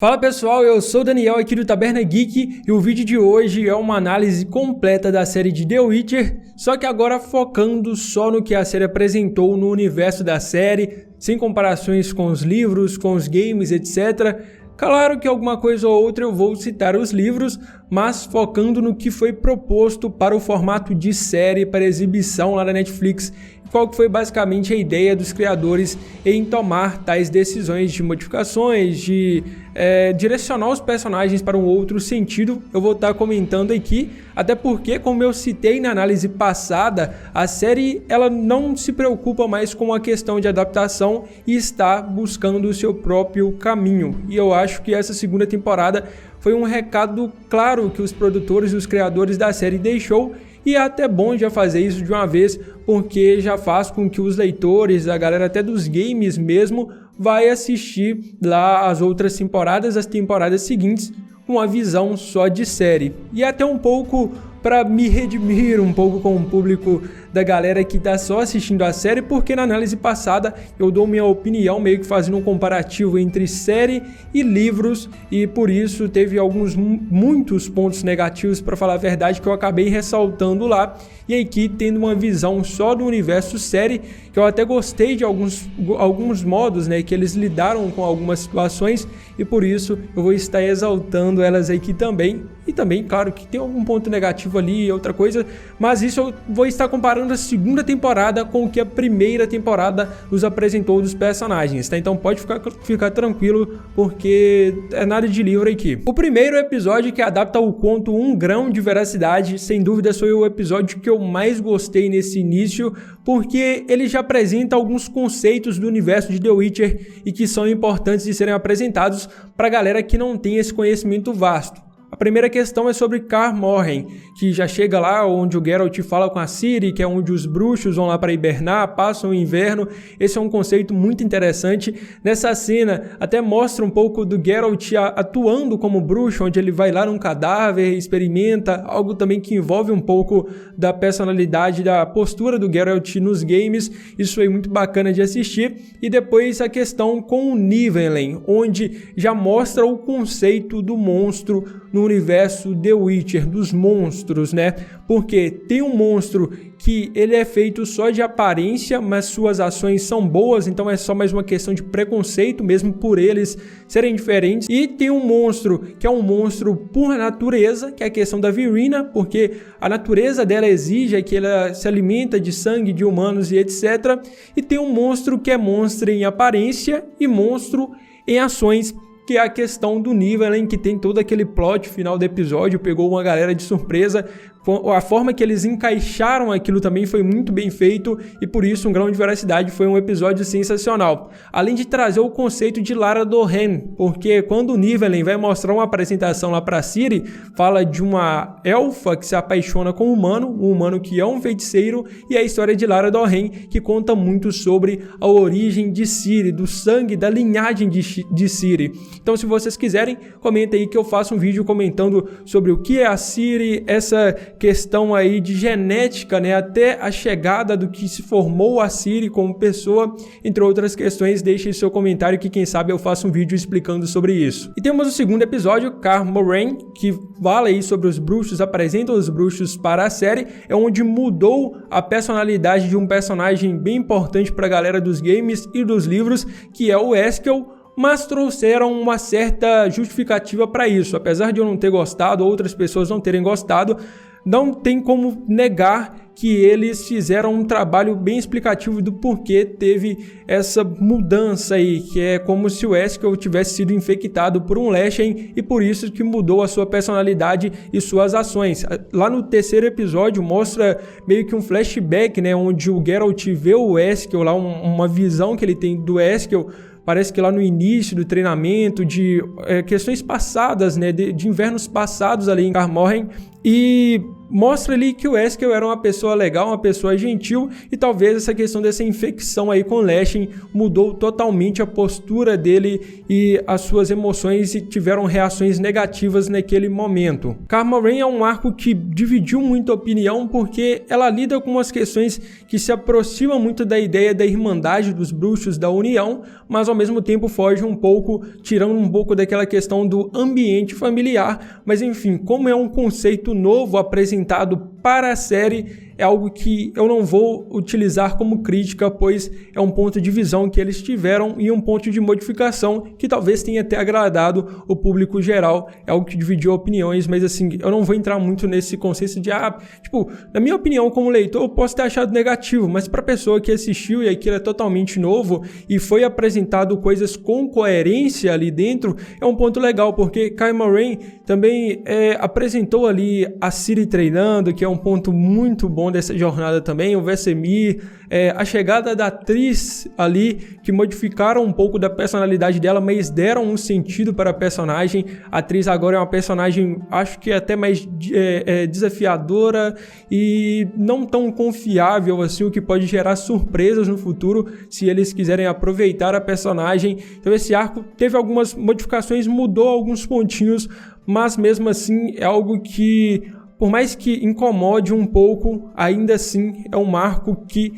Fala pessoal, eu sou o Daniel aqui do Taberna Geek e o vídeo de hoje é uma análise completa da série de The Witcher, só que agora focando só no que a série apresentou no universo da série, sem comparações com os livros, com os games, etc. Claro que alguma coisa ou outra eu vou citar os livros, mas focando no que foi proposto para o formato de série, para exibição lá na Netflix, qual que foi basicamente a ideia dos criadores em tomar tais decisões de modificações, de direcionar os personagens para um outro sentido. Eu vou estar comentando aqui, até porque, como eu citei na análise passada, a série ela não se preocupa mais com a questão de adaptação e está buscando o seu próprio caminho. E eu acho que essa segunda temporada foi um recado claro que os produtores e os criadores da série deixou, e é até bom já fazer isso de uma vez, porque já faz com que os leitores, a galera até dos games mesmo, vai assistir lá as outras temporadas, as temporadas seguintes, com uma visão só de série. E até um pouco para me redimir um pouco com o público da galera que está só assistindo a série, porque na análise passada eu dou minha opinião meio que fazendo um comparativo entre série e livros, e por isso teve muitos pontos negativos, para falar a verdade, que eu acabei ressaltando lá, e aqui tendo uma visão só do universo série, que eu até gostei de alguns modos, né, que eles lidaram com algumas situações, e por isso eu vou estar exaltando elas aqui também. E também, claro, que tem algum ponto negativo ali e outra coisa, mas isso eu vou estar comparando a segunda temporada com o que a primeira temporada nos apresentou dos personagens, tá? Então pode ficar tranquilo, porque é nada de livro aqui. O primeiro episódio que adapta o conto Um Grão de Veracidade, sem dúvida foi o episódio que eu mais gostei nesse início, porque ele já apresenta alguns conceitos do universo de The Witcher e que são importantes de serem apresentados para a galera que não tem esse conhecimento vasto. A primeira questão é sobre Kaer Morhen, que já chega lá onde o Geralt fala com a Ciri, que é onde os bruxos vão lá para hibernar, passam o inverno. Esse é um conceito muito interessante. Nessa cena até mostra um pouco do Geralt atuando como bruxo, onde ele vai lá num cadáver, experimenta, algo também que envolve um pouco da personalidade, da postura do Geralt nos games. Isso foi muito bacana de assistir. E depois a questão com o Nivellen, onde já mostra o conceito do monstro no universo The Witcher, dos monstros, né? Porque tem um monstro que ele é feito só de aparência, mas suas ações são boas, então é só mais uma questão de preconceito, mesmo por eles serem diferentes. E tem um monstro que é um monstro por natureza, que é a questão da Virina, porque a natureza dela exige que ela se alimenta de sangue de humanos e etc. E tem um monstro que é monstro em aparência e monstro em ações, que é a questão do Nivellen, que tem todo aquele plot final do episódio, pegou uma galera de surpresa. A forma que eles encaixaram aquilo também foi muito bem feito, e por isso Um Grão de Veracidade foi um episódio sensacional. Além de trazer o conceito de Lara Dorren, porque quando o Nivellen vai mostrar uma apresentação lá para Ciri, fala de uma elfa que se apaixona com um humano que é um feiticeiro, e a história de Lara Dorren, que conta muito sobre a origem de Ciri, do sangue, da linhagem de Ciri. Então, se vocês quiserem, comenta aí que eu faço um vídeo comentando sobre o que é a Ciri, essa questão aí de genética, né, até a chegada do que se formou a Ciri como pessoa, entre outras questões. Deixe seu comentário que quem sabe eu faço um vídeo explicando sobre isso. E temos o segundo episódio, Kaer Morhen, que fala aí sobre os bruxos, apresenta os bruxos para a série, é onde mudou a personalidade de um personagem bem importante para a galera dos games e dos livros, que é o Eskel, mas trouxeram uma certa justificativa para isso. Apesar de eu não ter gostado, outras pessoas não terem gostado, não tem como negar que eles fizeram um trabalho bem explicativo do porquê teve essa mudança aí, que é como se o Eskel tivesse sido infectado por um Leschen e por isso que mudou a sua personalidade e suas ações. Lá no terceiro episódio mostra meio que um flashback, né, onde o Geralt vê o Eskel, lá uma visão que ele tem do Eskel. Parece que lá no início do treinamento, de questões passadas, né, de invernos passados ali em Kaer Morhen, e mostra ali que o Wesker era uma pessoa legal, uma pessoa gentil, e talvez essa questão dessa infecção aí com o Lashing mudou totalmente a postura dele e as suas emoções e tiveram reações negativas naquele momento. Karma Rain é um arco que dividiu muito a opinião porque ela lida com umas questões que se aproximam muito da ideia da irmandade dos bruxos da União, mas ao mesmo tempo foge um pouco, tirando um pouco daquela questão do ambiente familiar, mas enfim, como é um conceito novo apresentado para a série, é algo que eu não vou utilizar como crítica, pois é um ponto de visão que eles tiveram e um ponto de modificação que talvez tenha até agradado o público geral. É algo que dividiu opiniões, mas assim, eu não vou entrar muito nesse conceito de, na minha opinião como leitor, eu posso ter achado negativo, mas para a pessoa que assistiu e aquilo é totalmente novo e foi apresentado coisas com coerência ali dentro, é um ponto legal, porque Karma Rain também apresentou ali a Ciri treinando, que é um ponto muito bom dessa jornada também, o Vesemir, a chegada da atriz ali, que modificaram um pouco da personalidade dela, mas deram um sentido para a personagem. A atriz agora é uma personagem, acho que até mais desafiadora e não tão confiável assim, o que pode gerar surpresas no futuro, se eles quiserem aproveitar a personagem. Então esse arco teve algumas modificações, mudou alguns pontinhos, mas mesmo assim é algo que, por mais que incomode um pouco, ainda assim é um marco que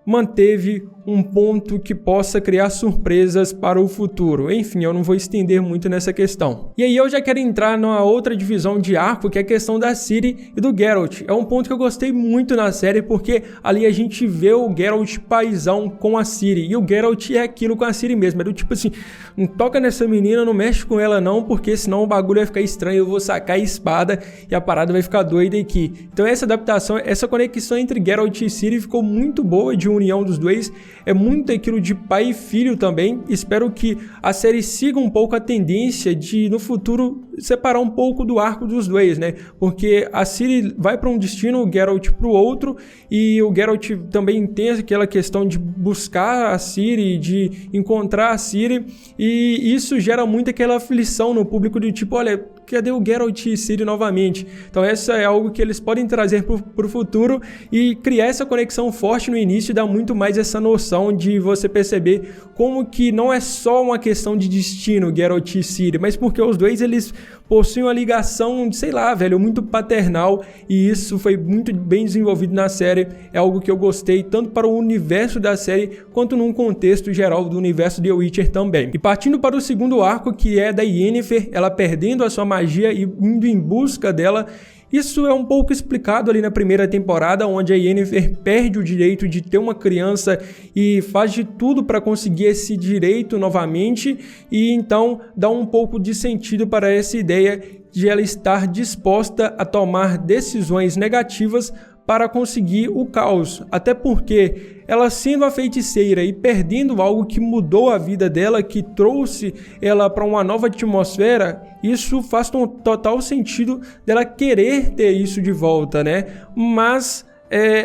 manteve um ponto que possa criar surpresas para o futuro. Enfim, eu não vou estender muito nessa questão. E aí eu já quero entrar numa outra divisão de arco, que é a questão da Ciri e do Geralt. É um ponto que eu gostei muito na série, porque ali a gente vê o Geralt paizão com a Ciri, e o Geralt é aquilo com a Ciri mesmo, é do tipo assim, não toca nessa menina, não mexe com ela não, porque senão o bagulho vai ficar estranho, eu vou sacar a espada e a parada vai ficar doida aqui. Então essa adaptação, essa conexão entre Geralt e Ciri ficou muito boa, de união dos dois. É muito aquilo de pai e filho também. Espero que a série siga um pouco a tendência de, no futuro, separar um pouco do arco dos dois, né? Porque a Ciri vai para um destino, o Geralt para o outro, e o Geralt também tem aquela questão de buscar a Ciri, de encontrar a Ciri, e isso gera muito aquela aflição no público de tipo, olha, cadê o Geralt e Ciri novamente? Então essa é algo que eles podem trazer para o futuro e criar essa conexão forte no início e dar muito mais essa noção de você perceber como que não é só uma questão de destino, Geralt e Ciri, mas porque os dois eles possuem uma ligação, sei lá, velho, muito paternal, e isso foi muito bem desenvolvido na série. É algo que eu gostei tanto para o universo da série quanto num contexto geral do universo de The Witcher também. E partindo para o segundo arco, que é da Yennefer, ela perdendo a sua magia e indo em busca dela. Isso é um pouco explicado ali na primeira temporada, onde a Yennefer perde o direito de ter uma criança e faz de tudo para conseguir esse direito novamente, e então dá um pouco de sentido para essa ideia de ela estar disposta a tomar decisões negativas para conseguir o caos, até porque ela, sendo a feiticeira e perdendo algo que mudou a vida dela, que trouxe ela para uma nova atmosfera, isso faz total sentido dela querer ter isso de volta, né? Mas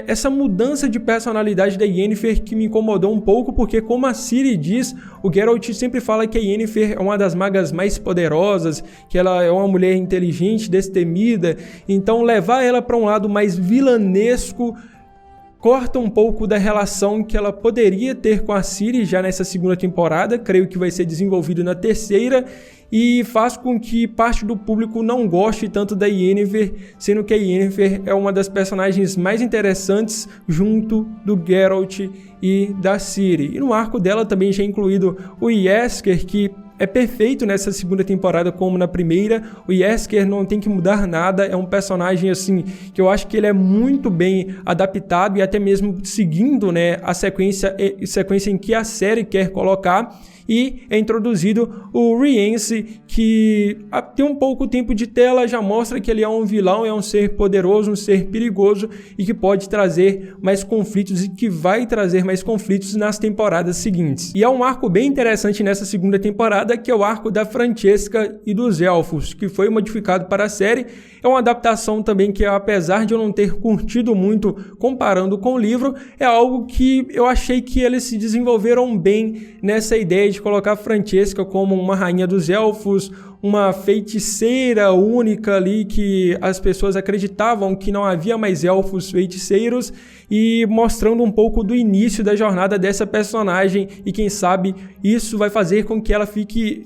essa mudança de personalidade da Yennefer que me incomodou um pouco, porque como a Ciri diz, o Geralt sempre fala que a Yennefer é uma das magas mais poderosas, que ela é uma mulher inteligente, destemida, então levar ela para um lado mais vilanesco corta um pouco da relação que ela poderia ter com a Ciri já nessa segunda temporada, creio que vai ser desenvolvido na terceira, e faz com que parte do público não goste tanto da Yennefer, sendo que a Yennefer é uma das personagens mais interessantes junto do Geralt e da Ciri. E no arco dela também já é incluído o Yesker, que é perfeito nessa segunda temporada como na primeira. O Yesker não tem que mudar nada, é um personagem assim que eu acho que ele é muito bem adaptado e até mesmo seguindo, né, a sequência em que a série quer colocar. E é introduzido o Rience, que tem um pouco tempo de tela, já mostra que ele é um vilão, é um ser poderoso, um ser perigoso e que pode trazer mais conflitos e que vai trazer mais conflitos nas temporadas seguintes. E é um arco bem interessante nessa segunda temporada, que é o arco da Francesca e dos Elfos, que foi modificado para a série. É uma adaptação também que, apesar de eu não ter curtido muito comparando com o livro, é algo que eu achei que eles se desenvolveram bem nessa ideia de colocar a Francesca como uma rainha dos elfos, uma feiticeira única ali que as pessoas acreditavam que não havia mais elfos feiticeiros, e mostrando um pouco do início da jornada dessa personagem, e quem sabe isso vai fazer com que ela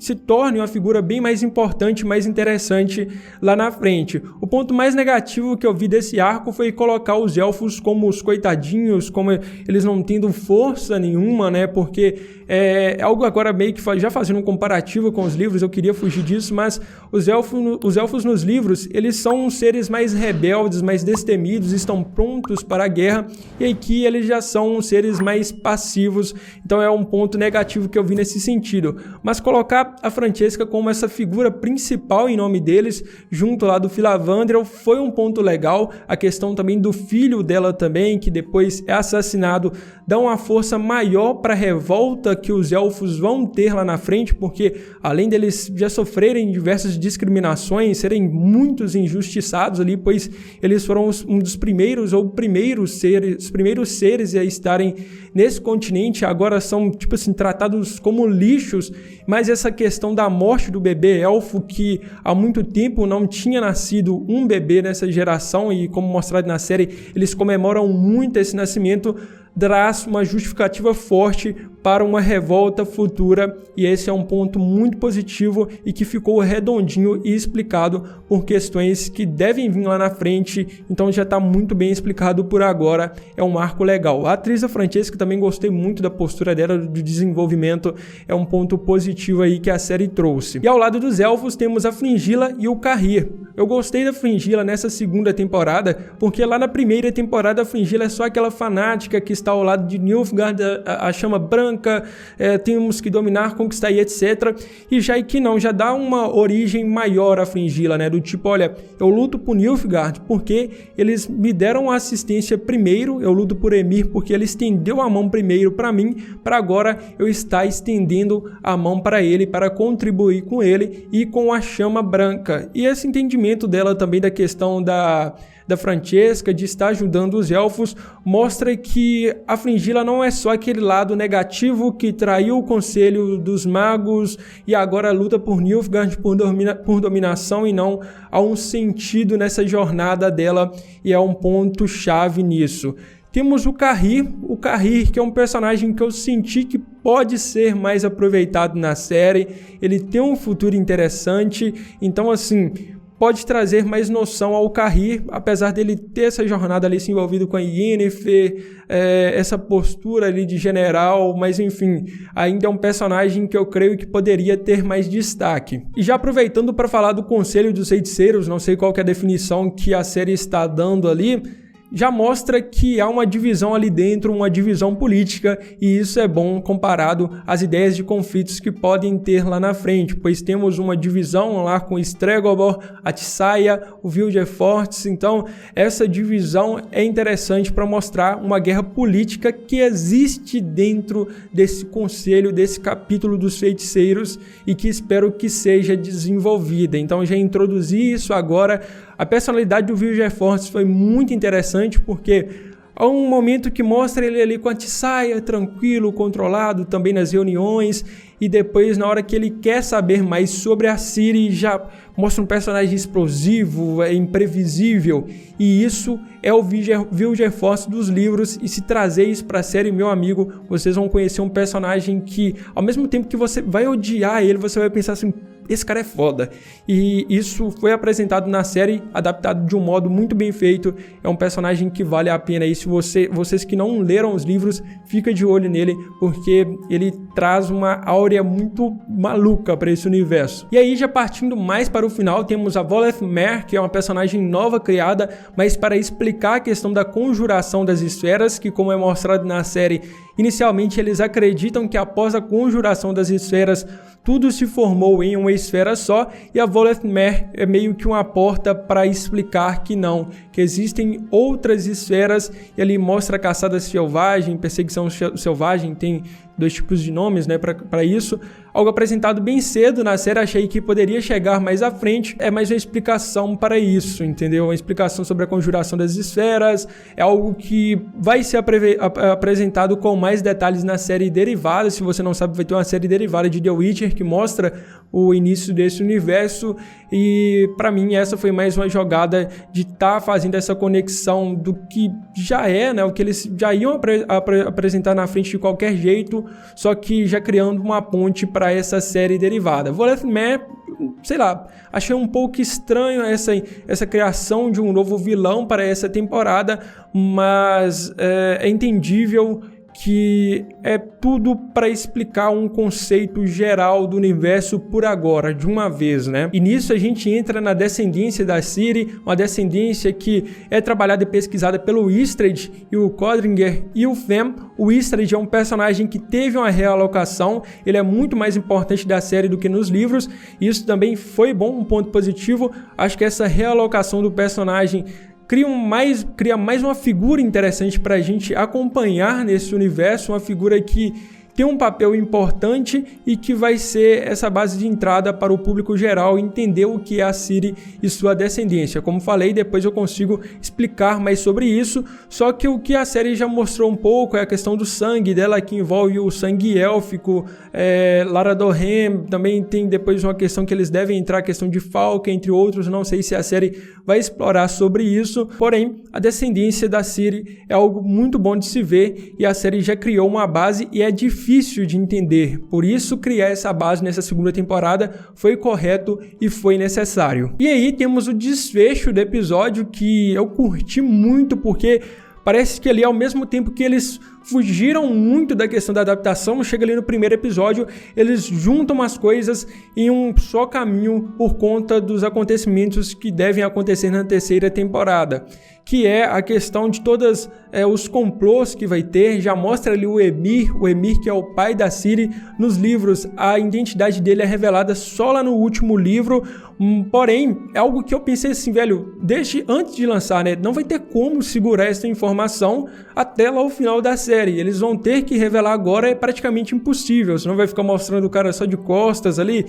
se torne uma figura bem mais importante, mais interessante lá na frente. O ponto mais negativo que eu vi desse arco foi colocar os elfos como os coitadinhos, como eles não tendo força nenhuma, né? Porque é algo agora meio que já fazendo um comparativo com os livros, eu queria fugir disso, mas os elfos nos livros, eles são seres mais rebeldes, mais destemidos, estão prontos para a guerra, e aqui eles já são seres mais passivos, então é um ponto negativo que eu vi nesse sentido. Mas colocar a Francesca como essa figura principal em nome deles, junto lá do Filavandrel, foi um ponto legal. A questão também do filho dela também, que depois é assassinado, dá uma força maior para a revolta que os elfos vão ter lá na frente, porque além deles já sofrerem diversas discriminações, serem muitos injustiçados ali, pois eles foram um dos primeiros ou os primeiros seres a estarem nesse continente, agora são tipo assim tratados como lixos. Mas essa questão da morte do bebê elfo, que há muito tempo não tinha nascido um bebê nessa geração, e como mostrado na série, eles comemoram muito esse nascimento, traz uma justificativa forte para uma revolta futura, e esse é um ponto muito positivo e que ficou redondinho e explicado por questões que devem vir lá na frente, então já está muito bem explicado por agora, é um arco legal. A atriz da Francesca também gostei muito da postura dela, do desenvolvimento, é um ponto positivo aí que a série trouxe. E ao lado dos elfos temos a Fringilla e o Cahir. Eu gostei da Fringilla nessa segunda temporada, porque lá na primeira temporada a Fringilla é só aquela fanática que está ao lado de Nilfgaard, a chama branca, temos que dominar, conquistar e etc. E já aqui não, já dá uma origem maior a Fringilla, né? Do tipo, olha, eu luto por Nilfgaard porque eles me deram assistência primeiro, eu luto por Emhyr porque ele estendeu a mão primeiro para mim, para agora eu estar estendendo a mão para ele, para contribuir com ele e com a chama branca. E esse entendimento dela também da questão da Francesca, de estar ajudando os elfos, mostra que a Fringilla não é só aquele lado negativo que traiu o conselho dos magos e agora luta por Nilfgaard, por dominação, e não há um sentido nessa jornada dela, e é um ponto chave nisso. Temos o Cahir que é um personagem que eu senti que pode ser mais aproveitado na série, ele tem um futuro interessante, então assim, pode trazer mais noção ao Cahir, apesar dele ter essa jornada ali se envolvido com a Yennefer, essa postura ali de general, mas enfim, ainda é um personagem que eu creio que poderia ter mais destaque. E já aproveitando para falar do Conselho dos Feiticeiros, não sei qual que é a definição que a série está dando ali, já mostra que há uma divisão ali dentro, uma divisão política, e isso é bom comparado às ideias de conflitos que podem ter lá na frente, pois temos uma divisão lá com Stregobor, a Tissaia, o Vilgefortz, então essa divisão é interessante para mostrar uma guerra política que existe dentro desse conselho, desse capítulo dos feiticeiros, e que espero que seja desenvolvida. Então já introduzi isso agora. A personalidade do Vilgefortz foi muito interessante, porque há um momento que mostra ele ali com a Tissaia, tranquilo, controlado, também nas reuniões, e depois, na hora que ele quer saber mais sobre a Ciri, já mostra um personagem explosivo, imprevisível, e isso é o Vilgefortz dos livros, e se trazer isso para a série, meu amigo, vocês vão conhecer um personagem que, ao mesmo tempo que você vai odiar ele, você vai pensar assim, esse cara é foda. E isso foi apresentado na série, adaptado de um modo muito bem feito. É um personagem que vale a pena. E se vocês que não leram os livros, fica de olho nele, porque ele traz uma áurea muito maluca para esse universo. E aí, já partindo mais para o final, temos a Voleth Meir, que é uma personagem nova criada, mas para explicar a questão da conjuração das esferas, que, como é mostrado na série, inicialmente eles acreditam que após a conjuração das esferas tudo se formou em uma esfera só, e a Voleth Meir é meio que uma porta para explicar que não, que existem outras esferas, e ali mostra a caçada selvagem, perseguição selvagem, tem dois tipos de nomes, né, para isso. Algo apresentado bem cedo na série, achei que poderia chegar mais à frente, é mais uma explicação para isso, entendeu? Uma explicação sobre a conjuração das esferas, é algo que vai ser apresentado com mais detalhes na série derivada. Se você não sabe, vai ter uma série derivada de The Witcher que mostra o início desse universo, e para mim essa foi mais uma jogada de estar fazendo essa conexão do que já é, né, o que eles já iam apresentar na frente de qualquer jeito, só que já criando uma ponte para essa série derivada. Voleth Meer, sei lá, achei um pouco estranho essa criação de um novo vilão para essa temporada, mas é entendível que é tudo para explicar um conceito geral do universo por agora, de uma vez, né? E nisso a gente entra na descendência da Ciri, uma descendência que é trabalhada e pesquisada pelo Istredd e o Codringer e o Fem. O Istredd é um personagem que teve uma realocação, ele é muito mais importante da série do que nos livros, e isso também foi bom, um ponto positivo. Acho que essa realocação do personagem cria mais uma figura interessante para a gente acompanhar nesse universo, uma figura que tem um papel importante e que vai ser essa base de entrada para o público geral entender o que é a Ciri e sua descendência. Como falei, depois eu consigo explicar mais sobre isso, só que o que a série já mostrou um pouco é a questão do sangue dela, que envolve o sangue élfico, Lara Dorren, também tem depois uma questão que eles devem entrar, a questão de Falca, entre outros, não sei se a série vai explorar sobre isso, porém, a descendência da Ciri é algo muito bom de se ver e a série já criou uma base e é difícil de entender, por isso criar essa base nessa segunda temporada foi correto e foi necessário. E aí temos o desfecho do episódio que eu curti muito, porque parece que ali ao mesmo tempo que eles fugiram muito da questão da adaptação, chega ali no primeiro episódio, eles juntam as coisas em um só caminho por conta dos acontecimentos que devem acontecer na terceira temporada, que é a questão de todos os complôs que vai ter. Já mostra ali o Emhyr que é o pai da Ciri. Nos livros a identidade dele é revelada só lá no último livro, porém é algo que eu pensei assim, velho, desde antes de lançar, né, não vai ter como segurar essa informação até lá o final da série. Eles vão ter que revelar agora, é praticamente impossível, senão vai ficar mostrando o cara só de costas ali.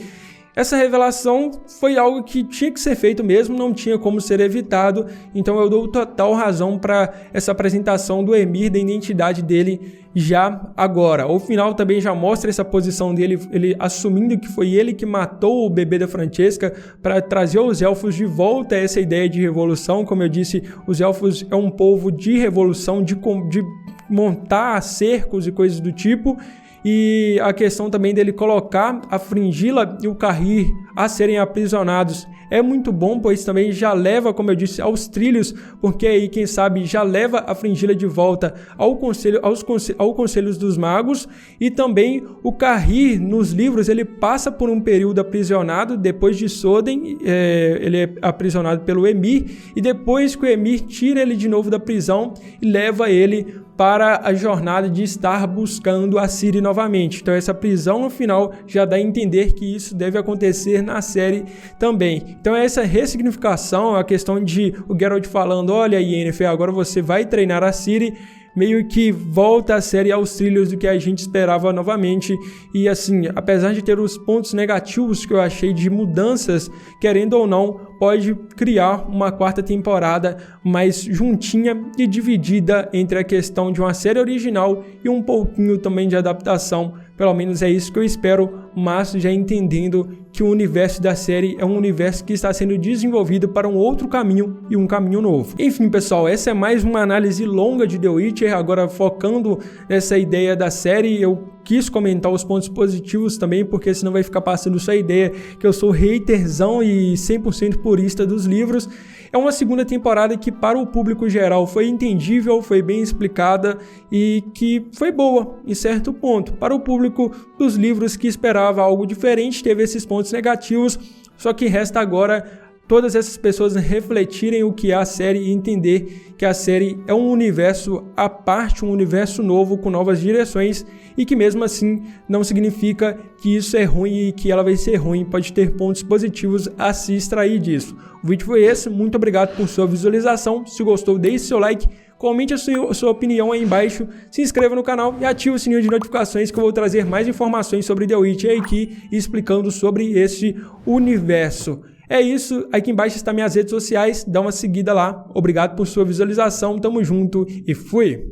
Essa revelação foi algo que tinha que ser feito mesmo, não tinha como ser evitado, então eu dou total razão para essa apresentação do Emhyr, da identidade dele já agora. O final também já mostra essa posição dele, ele assumindo que foi ele que matou o bebê da Francesca para trazer os elfos de volta a essa ideia de revolução. Como eu disse, os elfos é um povo de revolução, de montar cercos e coisas do tipo. E a questão também dele colocar a Fringilla e o Cahir a serem aprisionados é muito bom, pois também já leva, como eu disse, aos trilhos, porque aí, quem sabe, já leva a Fringilla de volta ao Conselho dos Magos. E também o Cahir, nos livros, ele passa por um período aprisionado, depois de Soden, ele é aprisionado pelo Emhyr, e depois que o Emhyr tira ele de novo da prisão e leva ele para a jornada de estar buscando a Ciri novamente. Então essa prisão no final já dá a entender que isso deve acontecer na série também. Então essa ressignificação, a questão de o Geralt falando, olha Yennefer, agora você vai treinar a Ciri, meio que volta a série aos trilhos do que a gente esperava novamente. E assim, apesar de ter os pontos negativos que eu achei de mudanças, querendo ou não, pode criar uma quarta temporada mais juntinha e dividida entre a questão de uma série original e um pouquinho também de adaptação. Pelo menos é isso que eu espero, mas já entendendo que o universo da série é um universo que está sendo desenvolvido para um outro caminho e um caminho novo. Enfim, pessoal, essa é mais uma análise longa de The Witcher, agora focando nessa ideia da série. Eu quis comentar os pontos positivos também, porque senão vai ficar passando só a ideia que eu sou haterzão e 100% purista dos livros. É uma segunda temporada que para o público geral foi entendível, foi bem explicada e que foi boa em certo ponto. Para o público dos livros que esperava algo diferente, teve esses pontos negativos, só que resta agora todas essas pessoas refletirem o que é a série e entender que a série é um universo à parte, um universo novo com novas direções e que mesmo assim não significa que isso é ruim e que ela vai ser ruim, pode ter pontos positivos a se extrair disso. O vídeo foi esse, muito obrigado por sua visualização, se gostou deixe seu like, comente a sua opinião aí embaixo, se inscreva no canal e ative o sininho de notificações que eu vou trazer mais informações sobre The Witcher aqui explicando sobre esse universo. É isso, aqui embaixo está minhas redes sociais, dá uma seguida lá. Obrigado por sua visualização, tamo junto e fui!